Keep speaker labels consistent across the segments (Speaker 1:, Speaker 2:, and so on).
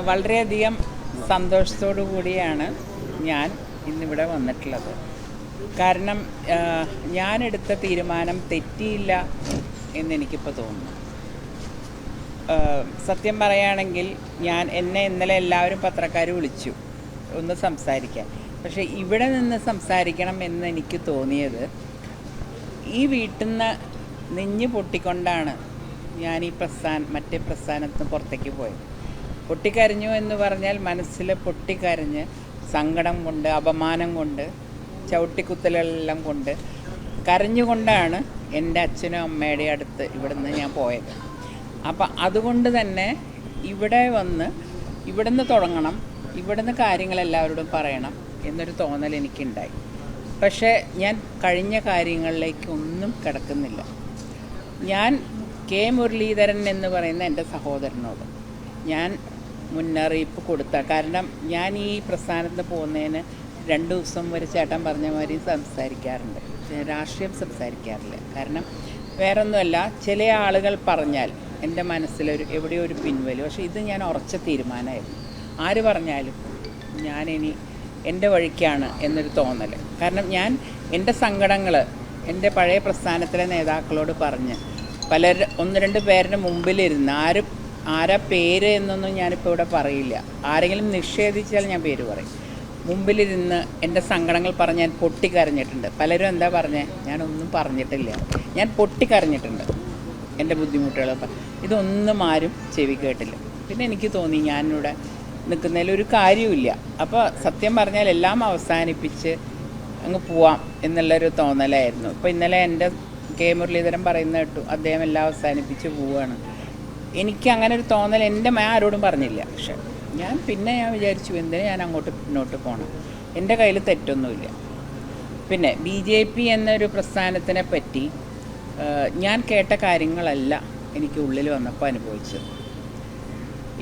Speaker 1: വളരെയധികം സന്തോഷത്തോടു കൂടിയാണ് ഞാൻ ഇന്നിവിടെ വന്നിട്ടുള്ളത്. കാരണം ഞാനെടുത്ത തീരുമാനം തെറ്റിയില്ല എന്നെനിക്കിപ്പോൾ തോന്നുന്നു. സത്യം പറയുകയാണെങ്കിൽ എന്നെ ഇന്നലെ എല്ലാവരും പത്രക്കാർ വിളിച്ചു ഒന്ന് സംസാരിക്കാൻ. പക്ഷേ ഇവിടെ നിന്ന് സംസാരിക്കണം എന്ന് എനിക്ക് തോന്നിയത്, ഈ വീട്ടിൽ നിന്ന് നെഞ്ഞ് പൊട്ടിക്കൊണ്ടാണ് ഞാൻ ഈ മറ്റേ പ്രസ്ഥാനത്തിന് പുറത്തേക്ക് പോയത്. പൊട്ടിക്കരഞ്ഞു എന്ന് പറഞ്ഞാൽ മനസ്സിൽ പൊട്ടിക്കരഞ്ഞ് സങ്കടം കൊണ്ട്, അപമാനം കൊണ്ട്, ചവിട്ടിക്കുത്തലെല്ലാം കൊണ്ട് കരഞ്ഞുകൊണ്ടാണ് എൻ്റെ അച്ഛനും അമ്മയുടെ അടുത്ത് ഇവിടുന്ന് ഞാൻ പോയത്. അപ്പം അതുകൊണ്ട് തന്നെ ഇവിടുന്ന് തുടങ്ങണം, ഇവിടുന്ന് കാര്യങ്ങളെല്ലാവരോടും പറയണം എന്നൊരു തോന്നൽ എനിക്കുണ്ടായി. പക്ഷേ ഞാൻ കഴിഞ്ഞ കാര്യങ്ങളിലേക്കൊന്നും കിടക്കുന്നില്ല. ഞാൻ കെ മുരളീധരൻ എന്ന് പറയുന്ന എൻ്റെ സഹോദരനോട് ഞാൻ മുന്നറിയിപ്പ് കൊടുത്ത, കാരണം ഞാൻ ഈ പ്രസ്ഥാനത്തിന് പോകുന്നതിന് 2 ദിവസം വരെ ചേട്ടൻ പറഞ്ഞ മാതിരി സംസാരിക്കാറുണ്ട്, രാഷ്ട്രീയം സംസാരിക്കാറില്ല. കാരണം വേറൊന്നുമല്ല, ചില ആളുകൾ പറഞ്ഞാൽ എൻ്റെ മനസ്സിലൊരു എവിടെയോ ഒരു പിൻവലി. പക്ഷേ ഇത് ഞാൻ ഉറച്ച തീരുമാനമായിരുന്നു. ആര് പറഞ്ഞാലും ഞാനിനി എൻ്റെ വഴിക്കാണ് എന്നൊരു തോന്നൽ. കാരണം ഞാൻ എൻ്റെ സങ്കടങ്ങൾ എൻ്റെ പഴയ പ്രസ്ഥാനത്തിലെ നേതാക്കളോട് പറഞ്ഞ് 1-2 പേരുടെ മുമ്പിലിരുന്ന്, ആരാ പേര് എന്നൊന്നും ഞാനിപ്പോൾ ഇവിടെ പറയില്ല, ആരെങ്കിലും നിഷേധിച്ചാൽ ഞാൻ പേര് പറയും, മുമ്പിലിരുന്ന് എൻ്റെ സങ്കടങ്ങൾ പറഞ്ഞ് ഞാൻ പൊട്ടിക്കരഞ്ഞിട്ടുണ്ട്. പലരും എന്താ പറഞ്ഞേ, ഞാനൊന്നും പറഞ്ഞിട്ടില്ല, ഞാൻ പൊട്ടിക്കരഞ്ഞിട്ടുണ്ട് എൻ്റെ ബുദ്ധിമുട്ടുകൾ. ഇതൊന്നും ആരും ചെവി കേട്ടില്ല. പിന്നെ എനിക്ക് തോന്നി ഞാനിവിടെ നിൽക്കുന്നതിലൊരു കാര്യമില്ല. അപ്പോൾ സത്യം പറഞ്ഞാൽ എല്ലാം അവസാനിപ്പിച്ച് അങ്ങ് പോവാം എന്നുള്ളൊരു തോന്നലായിരുന്നു. ഇപ്പോൾ ഇന്നലെ എൻ്റെ കെ മുരളീധരൻ പറയുന്ന കേട്ടു, അദ്ദേഹം എല്ലാം അവസാനിപ്പിച്ച് പോവുകയാണ്. എനിക്ക് അങ്ങനെ ഒരു തോന്നൽ ആരോടും പറഞ്ഞില്ല. പക്ഷെ ഞാൻ വിചാരിച്ചു, എന്തിനാ ഞാൻ അങ്ങോട്ട് മുന്നോട്ട് പോകണം, എൻ്റെ കയ്യിൽ തെറ്റൊന്നുമില്ല. പിന്നെ BJP എന്നൊരു പ്രസ്ഥാനത്തിനെ പറ്റി ഞാൻ കേട്ട കാര്യങ്ങളല്ല എനിക്ക് ഉള്ളിൽ വന്നപ്പോൾ അനുഭവിച്ചത്.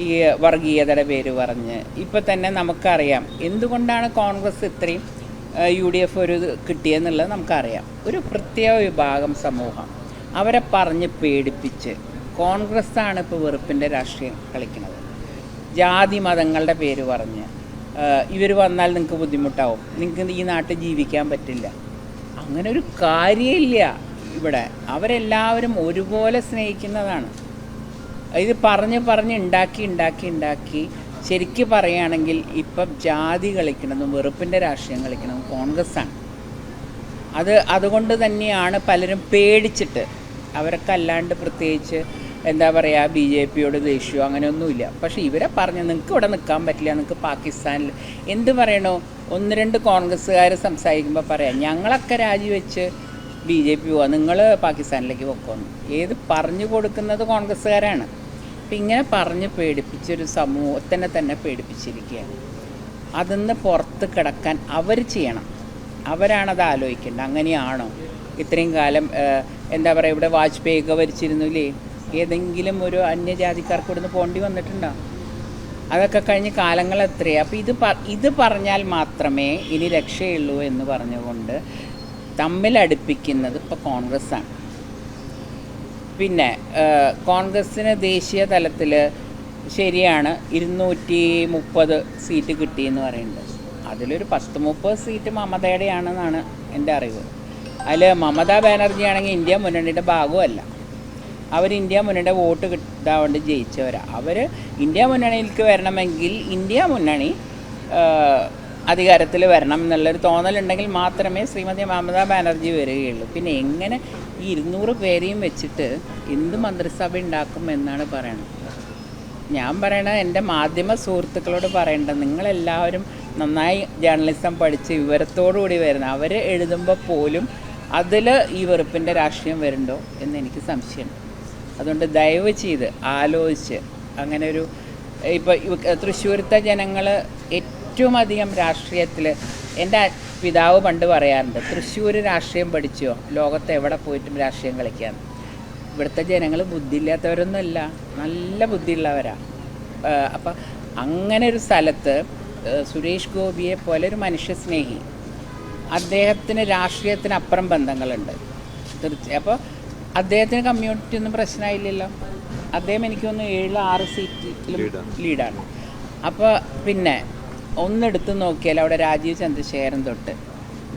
Speaker 1: ഈ വർഗീയതയുടെ പേര് പറഞ്ഞ് ഇപ്പം തന്നെ നമുക്കറിയാം എന്തുകൊണ്ടാണ് കോൺഗ്രസ് ഇത്രയും UDF ഒരു കിട്ടിയെന്നുള്ളത് നമുക്കറിയാം. ഒരു പ്രത്യേക വിഭാഗം സമൂഹം അവരെ പറഞ്ഞ് പേടിപ്പിച്ച് കോൺഗ്രസ്സാണ് ഇപ്പോൾ വെറുപ്പിൻ്റെ രാഷ്ട്രീയം കളിക്കുന്നത്. ജാതി മതങ്ങളുടെ പേര് പറഞ്ഞ് ഇവർ വന്നാൽ നിങ്ങൾക്ക് ബുദ്ധിമുട്ടാവും, നിങ്ങൾക്ക് ഈ നാട്ടിൽ ജീവിക്കാൻ പറ്റില്ല. അങ്ങനെ ഒരു കാര്യമില്ല ഇവിടെ. അവരെല്ലാവരും ഒരുപോലെ സ്നേഹിക്കുന്നതാണ്. ഇത് പറഞ്ഞ് ഉണ്ടാക്കി ശരിക്ക് പറയുകയാണെങ്കിൽ ഇപ്പം ജാതി കളിക്കണതും വെറുപ്പിൻ്റെ രാഷ്ട്രീയം കളിക്കണതും കോൺഗ്രസ്സാണ്. അതുകൊണ്ട് തന്നെയാണ് പലരും പേടിച്ചിട്ട്, അവരൊക്കെ അല്ലാണ്ട് പ്രത്യേകിച്ച് എന്താ പറയുക, BJPയോട് ദേഷ്യമോ അങ്ങനെയൊന്നുമില്ല. പക്ഷേ ഇവരെ പറഞ്ഞ് നിങ്ങൾക്ക് ഇവിടെ നിൽക്കാൻ പറ്റില്ല, നിങ്ങൾക്ക് പാകിസ്ഥാനിൽ എന്ത് പറയണോ. 1-2 കോൺഗ്രസ്സുകാർ സംസാരിക്കുമ്പോൾ പറയാം, ഞങ്ങളൊക്കെ രാജിവെച്ച് BJP പോവാം, നിങ്ങൾ പാകിസ്ഥാനിലേക്ക് പോക്കോന്ന്. ഏത് പറഞ്ഞു കൊടുക്കുന്നത് കോൺഗ്രസ്സുകാരാണ്. അപ്പം ഇങ്ങനെ പറഞ്ഞ് പേടിപ്പിച്ചൊരു സമൂഹത്തിനെ തന്നെ പേടിപ്പിച്ചിരിക്കുകയാണ്. അതിന്ന് പുറത്ത് കിടക്കാൻ അവർ ചെയ്യണം, അവരാണത് ആലോചിക്കേണ്ടത്. അങ്ങനെയാണോ ഇത്രയും കാലം എന്താ പറയുക, ഇവിടെ വാജ്പേയിയൊക്കെ ഭരിച്ചിരുന്നില്ലേ, ഏതെങ്കിലും ഒരു അന്യജാതിക്കാർക്ക് ഇവിടുന്ന് പോണ്ടി വന്നിട്ടുണ്ടോ? അതൊക്കെ കഴിഞ്ഞ് കാലങ്ങൾ എത്രയാണ്. അപ്പോൾ ഇത് പറഞ്ഞാൽ മാത്രമേ ഇനി രക്ഷയുള്ളൂ എന്ന് പറഞ്ഞുകൊണ്ട് തമ്മിലടുപ്പിക്കുന്നത് ഇപ്പോൾ കോൺഗ്രസ്സാണ്. പിന്നെ കോൺഗ്രസ്സിന് ദേശീയ തലത്തിൽ ശരിയാണ് 230 സീറ്റ് കിട്ടിയെന്ന് പറയുന്നുണ്ട്. അതിലൊരു 10-30 സീറ്റ് മമതയുടെയാണെന്നാണ് എൻ്റെ അറിവ്. അതിൽ മമതാ ബാനർജി ആണെങ്കിൽ ഇന്ത്യ മുന്നണിയുടെ ഭാഗമല്ല. അവർ ഇന്ത്യ മുന്നണിയുടെ വോട്ട് കിട്ടാൻ വേണ്ടി ജയിച്ചവരാണ്. അവർ ഇന്ത്യ മുന്നണിയിലേക്ക് വരണമെങ്കിൽ ഇന്ത്യ മുന്നണി അധികാരത്തിൽ വരണം എന്നുള്ളൊരു തോന്നലുണ്ടെങ്കിൽ മാത്രമേ ശ്രീമതി മമതാ ബാനർജി വരികയുള്ളൂ. പിന്നെ എങ്ങനെ ഈ 200 പേരെയും വെച്ചിട്ട് എന്ത് മന്ത്രിസഭ ഉണ്ടാക്കും എന്നാണ് പറയണത്. ഞാൻ പറയണത് എൻ്റെ മാധ്യമ സുഹൃത്തുക്കളോട് പറയേണ്ടത്, നിങ്ങളെല്ലാവരും നന്നായി ജേർണലിസം പഠിച്ച് വിവരത്തോടുകൂടി വരുന്ന, അവർ എഴുതുമ്പോൾ പോലും അതിൽ ഈ വെറുപ്പിൻ്റെ രാഷ്ട്രീയം വരുന്നുണ്ടോ എന്ന് എനിക്ക് സംശയമുണ്ട്. അതുകൊണ്ട് ദയവ് ചെയ്ത് ആലോചിച്ച് അങ്ങനെ ഒരു, ഇപ്പോൾ തൃശ്ശൂരത്തെ ജനങ്ങൾ ഏറ്റവും അധികം രാഷ്ട്രീയത്തിൽ, എൻ്റെ പിതാവ് പണ്ട് പറയാറുണ്ട്, തൃശ്ശൂർ രാഷ്ട്രീയം പഠിച്ചോ ലോകത്ത് എവിടെ പോയിട്ടും രാഷ്ട്രീയം കളിക്കാന്ന്. ഇവിടുത്തെ ജനങ്ങൾ ബുദ്ധിയില്ലാത്തവരൊന്നുമല്ല, നല്ല ബുദ്ധിയുള്ളവരാണ്. അപ്പം അങ്ങനെ ഒരു സ്ഥലത്ത് സുരേഷ് ഗോപിയെ പോലെ ഒരു മനുഷ്യസ്നേഹി, അദ്ദേഹത്തിന് രാഷ്ട്രീയത്തിനപ്പുറം ബന്ധങ്ങളുണ്ട് അപ്പോൾ അദ്ദേഹത്തിന് കമ്മ്യൂണിറ്റി ഒന്നും പ്രശ്നമായില്ലല്ലോ. അദ്ദേഹം എനിക്കൊന്ന് 7-6 സീറ്റിലും ലീഡാണ്. അപ്പോൾ പിന്നെ ഒന്നെടുത്ത് നോക്കിയാൽ അവിടെ രാജീവ് ചന്ദ്രശേഖരൻ തൊട്ട്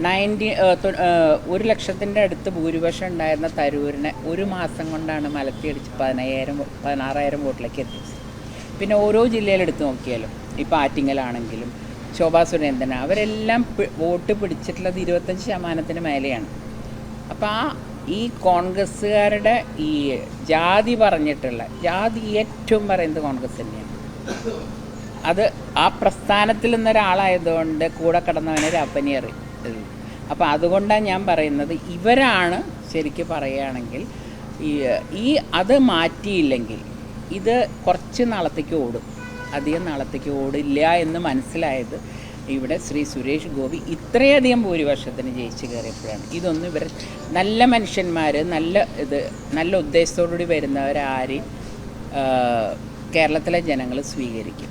Speaker 1: 1,00,000 അടുത്ത് ഭൂരിപക്ഷം ഉണ്ടായിരുന്ന തരൂരിനെ ഒരു മാസം കൊണ്ടാണ് മലത്തിയടിച്ച് 16,000 വോട്ടിലേക്ക് എത്തിച്ചത്. പിന്നെ ഓരോ ജില്ലയിലെടുത്ത് നോക്കിയാലും ഇപ്പോൾ ആറ്റിങ്ങലാണെങ്കിലും ശോഭാ സുരേന്ദ്രൻ അവരെല്ലാം വോട്ട് പിടിച്ചിട്ടുള്ളത് 25% മേലെയാണ്. അപ്പോൾ ഈ കോൺഗ്രസ്സുകാരുടെ ഈ ജാതി പറഞ്ഞിട്ടുള്ള ജാതി ഏറ്റവും പറയുന്നത് കോൺഗ്രസ് തന്നെയാണ്. അത് ആ പ്രസ്ഥാനത്തിൽ നിന്നൊരാളായതുകൊണ്ട് കൂടെ കടന്നവനെ ഒരു അപ്പനി അറിയും. അപ്പോൾ അതുകൊണ്ടാണ് ഞാൻ പറയുന്നത്, ഇവരാണ് ശരിക്കും പറയുകയാണെങ്കിൽ അത് മാറ്റിയില്ലെങ്കിൽ ഇത് കുറച്ച് നാളത്തേക്ക് ഓടും, അധികം നാളത്തേക്ക് ഓടില്ല എന്ന് മനസ്സിലായത് ഇവിടെ ശ്രീ സുരേഷ് ഗോപി ഇത്രയധികം ഭൂരിപക്ഷത്തിന് ജയിച്ച് കയറിയപ്പോഴാണ്. ഇതൊന്നും ഇവർ നല്ല മനുഷ്യന്മാർ, നല്ല ഉദ്ദേശത്തോടുകൂടി വരുന്നവരാരെയും കേരളത്തിലെ ജനങ്ങൾ സ്വീകരിക്കും.